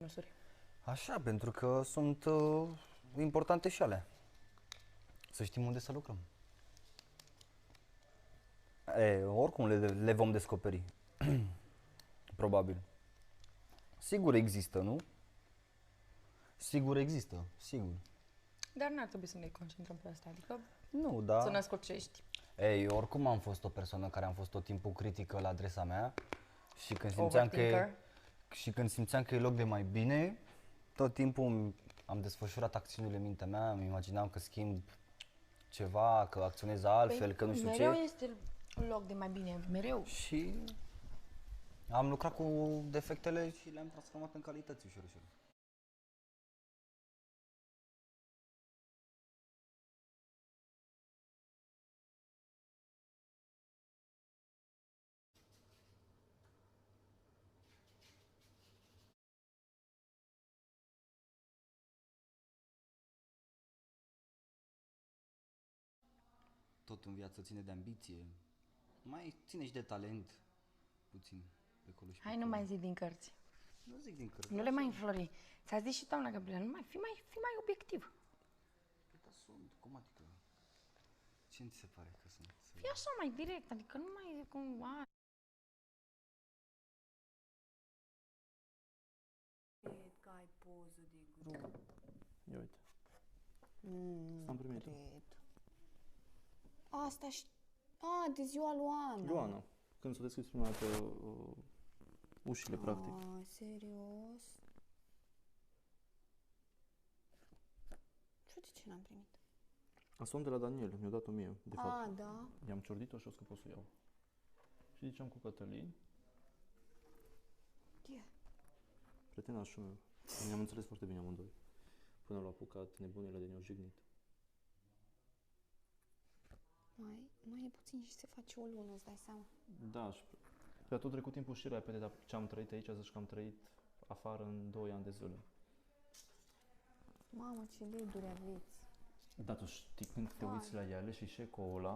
măsuri? Așa, pentru că sunt importante și alea. Să știm unde să lucrăm. Oricum le vom descoperi. Probabil. Sigur există, nu? Sigur există, sigur. Dar n-ar trebui să ne concentrăm pe asta, adică Nu, să da. născocești. Eu oricum am fost o persoană care am fost tot timpul critică la adresa mea și când simțeam Overthinker. când simțeam că e loc de mai bine, tot timpul am desfășurat acțiunile în mintea mea, îmi imaginam că schimb ceva, că acționez altfel, că nu știu mereu ce. este loc de mai bine, mereu. Și am lucrat cu defectele și le-am transformat în calități ușor, ușor. Tot în viață ține de ambiție, mai ține și de talent, puțin, pe acolo și pe Hai, nu acolo. mai zi din cărți. Nu zic din cărți. Nu le mai înflori. Ți-a zis și doamna Gabriela, nu mai fi mai obiectiv. Da, sunt, cum adică? Ce ți se pare că sunt? Fii așa mai direct, adică nu mai cum... Cred că ai poză de grup. Ia uite. Nu Am primit-o. cred. Asta și... de ziua lui Ana. Ioana, când s-a deschis prima dată ușile, practic. Serios? Și de ce n-am primit? Asta de la Daniel, mi-a dat-o mie, de fapt. Da. I-am ciordit-o și o scăpat să o iau. Și ziceam cu Cătălin, Ia. prietenașul meu. Ne-am înțeles foarte bine amândoi. Până l-a apucat nebunile de ne-au jignit. Mai e puțin și se face o lună, îți dai seama. Da, și pe tot trecut timpul și repede, dar ce am trăit aici, zici că am trăit afară în 2 ani de zile. Mamă, ce liduri aveți. Da, tu știi când te uiți la ele și ecoul ăla,